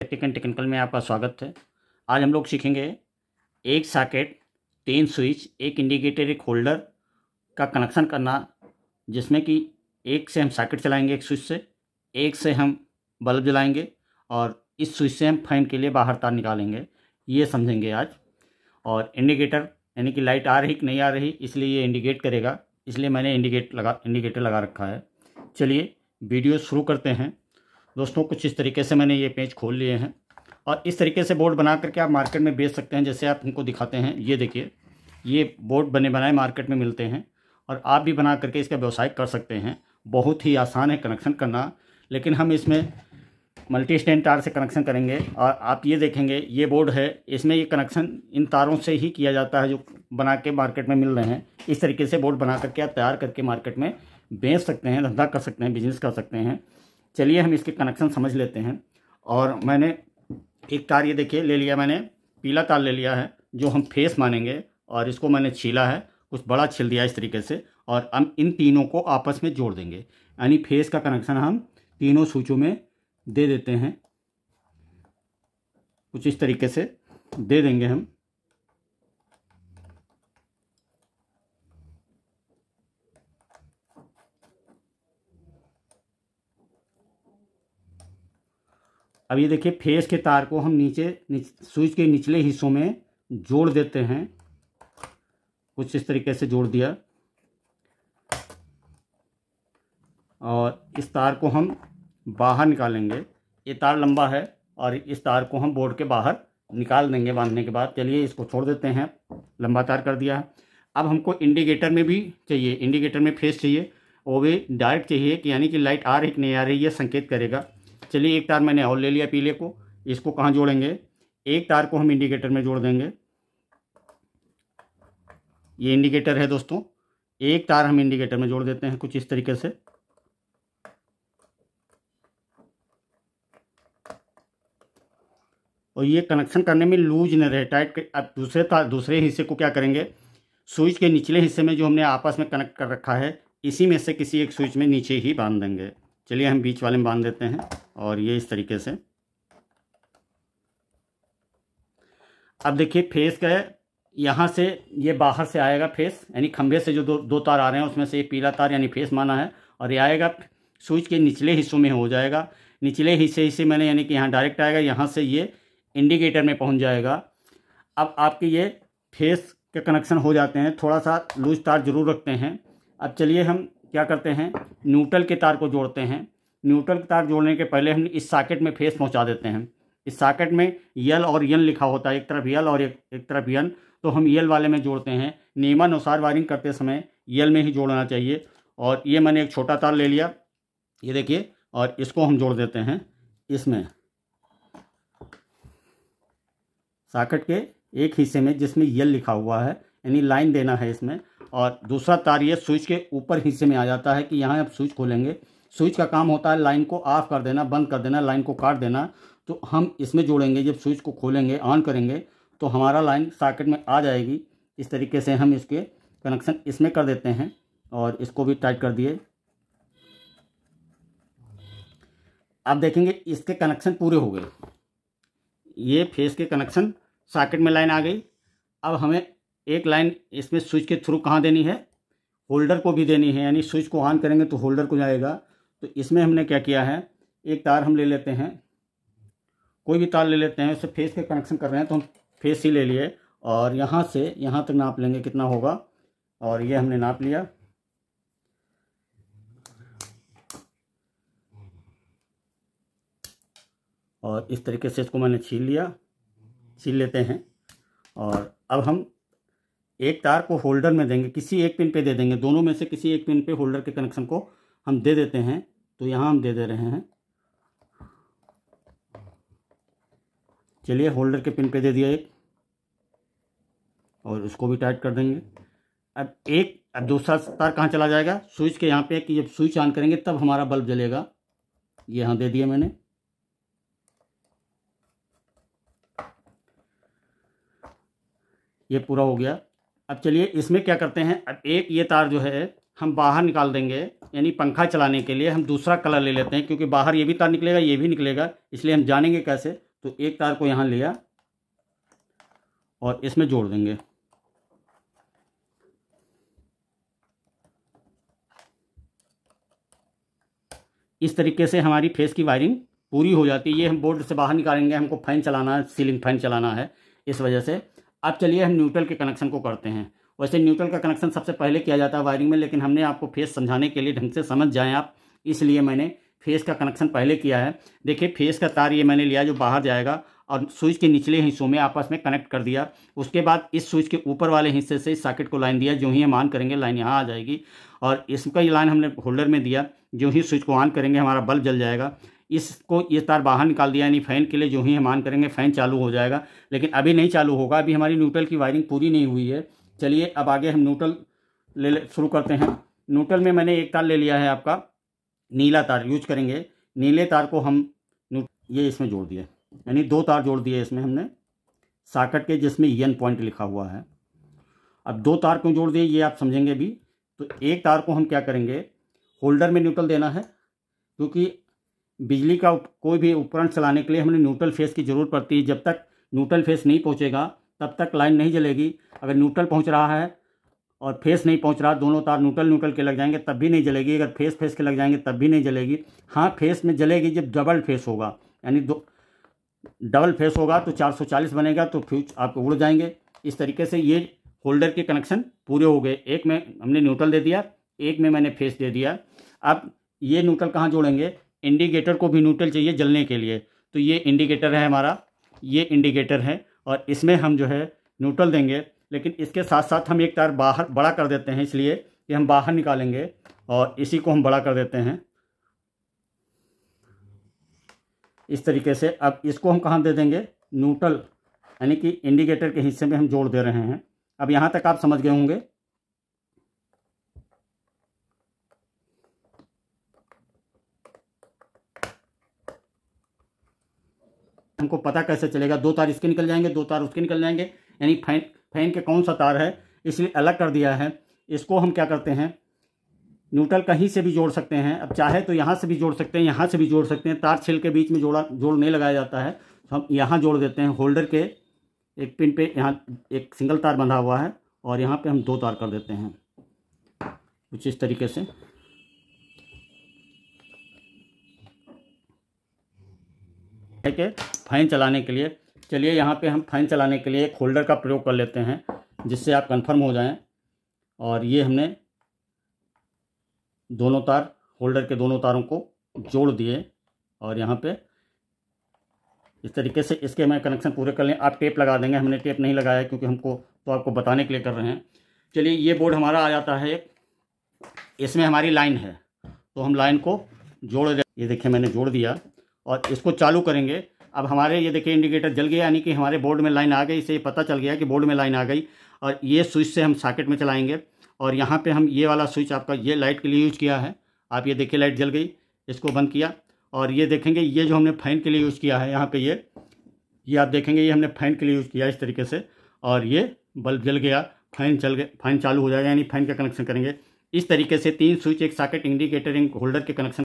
Technical में आपका स्वागत है। आज हम लोग सीखेंगे एक सॉकेट, 3 स्विच, एक इंडिकेटर, एक होल्डर का कनेक्शन करना, जिसमें कि एक से हम सॉकेट चलाएंगे, एक स्विच से, एक से हम बल्ब जलाएंगे और इस स्विच से हम फैन के लिए बाहर तार निकालेंगे। ये समझेंगे आज। और इंडिकेटर यानी कि लाइट आ रही कि नहीं आ रही, इसलिए ये इंडिकेट करेगा, इसलिए मैंने इंडिकेटर लगा रखा है। चलिए वीडियो शुरू करते हैं। दोस्तों, कुछ इस तरीके से मैंने ये पेज खोल लिए हैं और इस तरीके से बोर्ड बना करके आप मार्केट में बेच सकते हैं। जैसे आप इनको दिखाते हैं, ये देखिए, ये बोर्ड बने बनाए मार्केट में मिलते हैं और आप भी बना करके इसका व्यवसाय कर सकते हैं। बहुत ही आसान है कनेक्शन करना, लेकिन हम इसमें मल्टी स्टैंड तार से कनेक्शन करेंगे। और आप ये देखेंगे, ये बोर्ड है, इसमें ये कनेक्शन इन तारों से ही किया जाता है जो बना के मार्केट में मिल रहे हैं। इस तरीके से बोर्ड बना करके आप तैयार करके मार्केट में बेच सकते हैं, धंधा कर सकते हैं, बिजनेस कर सकते हैं। चलिए हम इसके कनेक्शन समझ लेते हैं। और मैंने एक तार, ये देखिए, ले लिया मैंने, पीला तार ले लिया है जो हम फेस मानेंगे, और इसको मैंने छीला है, कुछ बड़ा छील दिया इस तरीके से। और हम इन तीनों को आपस में जोड़ देंगे, यानी फेस का कनेक्शन हम तीनों स्विचों में दे देते हैं। कुछ इस तरीके से दे देंगे हम। अब ये देखिए, फेस के तार को हम स्विच के निचले हिस्सों में जोड़ देते हैं। कुछ इस तरीके से जोड़ दिया और इस तार को हम बाहर निकालेंगे। ये तार लंबा है और इस तार को हम बोर्ड के बाहर निकाल देंगे बांधने के बाद। चलिए इसको छोड़ देते हैं, लंबा तार कर दिया है। अब हमको इंडिकेटर में भी चाहिए, इंडिकेटर में फेस चाहिए, वो भी डायरेक्ट चाहिए कि यानी कि लाइट आ रही कि नहीं आ रही, ये संकेत करेगा। चलिए एक तार मैंने और ले लिया पीले को। इसको कहाँ जोड़ेंगे? एक तार को हम इंडिकेटर में जोड़ देंगे। ये इंडिकेटर है दोस्तों, एक तार हम इंडिकेटर में जोड़ देते हैं कुछ इस तरीके से। और ये कनेक्शन करने में लूज न रहे, टाइट। अब दूसरे हिस्से को क्या करेंगे? स्विच के निचले हिस्से में जो हमने आपस में कनेक्ट कर रखा है, इसी में से किसी एक स्विच में नीचे ही बांध देंगे। चलिए हम बीच वाले में बांध देते हैं और ये इस तरीके से। अब देखिए, फेस का यहाँ से ये बाहर से आएगा फेस, यानी खंभे से जो दो तार आ रहे हैं उसमें से ये पीला तार यानी फेस माना है, और ये आएगा स्विच के निचले हिस्सों में हो जाएगा। निचले हिस्से मैंने यानी कि यहाँ डायरेक्ट आएगा, यहाँ से ये इंडिकेटर में पहुँच जाएगा। अब आपके ये फेस के कनेक्शन हो जाते हैं। थोड़ा सा लूज तार जरूर रखते हैं। अब चलिए हम क्या करते हैं, न्यूट्रल के तार को जोड़ते हैं। न्यूट्रल के तार जोड़ने के पहले हम इस सॉकेट में फेस पहुंचा देते हैं। इस सॉकेट में यल और यन लिखा होता है, एक तरफ यल और एक तरफ यन, तो हम यल वाले में जोड़ते हैं। नियमानुसार वायरिंग करते समय यल में ही जोड़ना चाहिए। और ये मैंने एक छोटा तार ले लिया, ये देखिए, और इसको हम जोड़ देते हैं इसमें, सॉकेट के एक हिस्से में जिसमें यल लिखा हुआ है, यानी लाइन देना है इसमें। और दूसरा तार ये स्विच के ऊपर हिस्से में आ जाता है कि यहाँ आप स्विच खोलेंगे। स्विच का काम होता है लाइन को ऑफ कर देना, बंद कर देना, लाइन को काट देना। तो हम इसमें जोड़ेंगे, जब स्विच को खोलेंगे, ऑन करेंगे, तो हमारा लाइन सॉकेट में आ जाएगी। इस तरीके से हम इसके कनेक्शन इसमें कर देते हैं और इसको भी टाइट कर दिए। आप देखेंगे इसके कनेक्शन पूरे हो गए। ये फेस के कनेक्शन, सॉकेट में लाइन आ गई। अब हमें एक लाइन इसमें स्विच के थ्रू कहाँ देनी है? होल्डर को भी देनी है, यानी स्विच को ऑन करेंगे तो होल्डर को जाएगा। तो इसमें हमने क्या किया है, एक तार हम ले लेते हैं, कोई भी तार ले लेते हैं। उससे फेस के कनेक्शन कर रहे हैं तो हम फेस ही ले लिए, और यहाँ से यहाँ तक नाप लेंगे कितना होगा, और ये हमने नाप लिया। और इस तरीके से इसको मैंने छील लेते हैं। और अब हम एक तार को होल्डर में देंगे, किसी एक पिन पे दे देंगे, दोनों में से किसी एक पिन पे होल्डर के कनेक्शन को हम दे देते हैं। तो यहाँ हम दे रहे हैं। चलिए होल्डर के पिन पे दे दिया एक, और उसको भी टाइट कर देंगे। अब दूसरा तार कहाँ चला जाएगा? स्विच के यहाँ पे, कि जब स्विच ऑन करेंगे तब हमारा बल्ब जलेगा। ये यहाँ दे दिया मैंने। ये पूरा हो गया। अब चलिए इसमें क्या करते हैं, अब एक ये तार जो है हम बाहर निकाल देंगे, यानी पंखा चलाने के लिए हम दूसरा कलर ले लेते हैं, क्योंकि बाहर ये भी तार निकलेगा, ये भी निकलेगा, इसलिए हम जानेंगे कैसे। तो एक तार को यहाँ लिया और इसमें जोड़ देंगे। इस तरीके से हमारी फेस की वायरिंग पूरी हो जाती है। ये हम बोर्ड से बाहर निकालेंगे, हमको फैन चलाना है, सीलिंग फैन चलाना है, इस वजह से। अब चलिए हम न्यूट्रल के कनेक्शन को करते हैं। वैसे न्यूट्रल का कनेक्शन सबसे पहले किया जाता है वायरिंग में, लेकिन हमने आपको फेस समझाने के लिए, ढंग से समझ जाएं आप, इसलिए मैंने फेस का कनेक्शन पहले किया है। देखिए फेस का तार ये मैंने लिया जो बाहर जाएगा और स्विच के निचले हिस्सों में आपस में कनेक्ट कर दिया। उसके बाद इस स्विच के ऊपर वाले हिस्से से इस सॉकेट को लाइन दिया। जो ही हम ऑन करेंगे लाइन यहाँ आ जाएगी और इसका ये लाइन हमने होल्डर में दिया। जो ही स्विच को ऑन करेंगे हमारा बल्ब जल जाएगा। इसको ये तार बाहर निकाल दिया, यानी फ़ैन के लिए जो ही हम ऑन करेंगे फ़ैन चालू हो जाएगा। लेकिन अभी नहीं चालू होगा, अभी हमारी न्यूट्रल की वायरिंग पूरी नहीं हुई है। चलिए अब आगे हम न्यूट्रल शुरू करते हैं। न्यूट्रल में मैंने एक तार ले लिया है, आपका नीला तार यूज करेंगे। नीले तार को हम ये इसमें जोड़ दिए, यानी 2 तार जोड़ दिए इसमें हमने सॉकेट के, जिसमें एन पॉइंट लिखा हुआ है। अब 2 तार क्यों जोड़ दिए ये आप समझेंगे भी। तो एक तार को हम क्या करेंगे, होल्डर में न्यूट्रल देना है, क्योंकि बिजली का कोई भी उपकरण चलाने के लिए हमें न्यूट्रल फेस की ज़रूरत पड़ती है। जब तक न्यूट्रल फेस नहीं पहुंचेगा तब तक लाइन नहीं जलेगी। अगर न्यूट्रल पहुंच रहा है और फेस नहीं पहुंच रहा, दोनों तार न्यूट्रल के लग जाएंगे तब भी नहीं जलेगी। अगर फेस के लग जाएंगे तब भी नहीं जलेगी। हाँ, फेस में जलेगी जब डबल फेस होगा, यानी डबल फेस होगा तो 440 बनेगा, तो फ्यूज आपको उड़ जाएंगे। इस तरीके से ये होल्डर के कनेक्शन पूरे हो गए। एक में हमने न्यूट्रल दे दिया, एक में मैंने फेस दे दिया। अब ये न्यूट्रल कहाँ जोड़ेंगे, इंडिकेटर को भी न्यूट्रल चाहिए जलने के लिए, तो ये इंडिकेटर है हमारा, ये इंडिकेटर है और इसमें हम जो है न्यूट्रल देंगे। लेकिन इसके साथ साथ हम एक तार बाहर बड़ा कर देते हैं, इसलिए कि हम बाहर निकालेंगे और इसी को हम बड़ा कर देते हैं इस तरीके से। अब इसको हम कहाँ दे देंगे, न्यूट्रल, यानी कि इंडिकेटर के हिस्से में हम जोड़ दे रहे हैं। अब यहाँ तक आप समझ गए होंगे। हमको पता कैसे चलेगा, 2 तार इसके निकल जाएंगे, 2 तार उसके निकल जाएंगे, यानी फैन के कौन सा तार है, इसलिए अलग कर दिया है। इसको हम क्या करते हैं, न्यूट्रल कहीं से भी जोड़ सकते हैं। अब चाहे तो यहाँ से भी जोड़ सकते हैं, यहाँ से भी जोड़ सकते हैं। तार छिल के बीच में जोड़ नहीं लगाया जाता है, तो हम यहाँ जोड़ देते हैं। होल्डर के एक पिन पे यहाँ एक सिंगल तार बंधा हुआ है और यहाँ पे हम 2 तार कर देते हैं, कुछ इस तरीके से। के फैन चलाने के लिए, चलिए यहाँ पे हम फैन चलाने के लिए एक होल्डर का प्रयोग कर लेते हैं, जिससे आप कंफर्म हो जाएं। और ये हमने दोनों तार, होल्डर के दोनों तारों को जोड़ दिए और यहाँ पे इस तरीके से इसके मैं कनेक्शन पूरे कर लें। आप टेप लगा देंगे, हमने टेप नहीं लगाया क्योंकि हमको तो आपको बताने के लिए कर रहे हैं। चलिए ये बोर्ड हमारा आ जाता है, इसमें हमारी लाइन है, तो हम लाइन को जोड़ दें। ये देखिए मैंने जोड़ दिया और इसको चालू करेंगे। अब हमारे ये देखिए इंडिकेटर जल गया, यानी कि हमारे बोर्ड में लाइन आ गई। इससे पता चल गया कि बोर्ड में लाइन आ गई। और ये स्विच से हम सॉकेट में चलाएंगे और यहाँ पे हम ये वाला स्विच आपका ये लाइट के लिए यूज़ किया है। आप ये देखिए लाइट जल गई, इसको बंद किया और ये देखेंगे ये जो हमने फ़ैन के लिए यूज़ किया है, यहाँ पे ये आप देखेंगे ये हमने फ़ैन के लिए यूज़ किया इस तरीके से, और ये बल्ब जल गया, फ़ैन चल गया, फ़ैन चालू हो जाएगा, यानी फ़ैन का कनेक्शन करेंगे। इस तरीके से 3 स्विच, एक सॉकेट, इंडिकेटर, एक होल्डर के कनेक्शन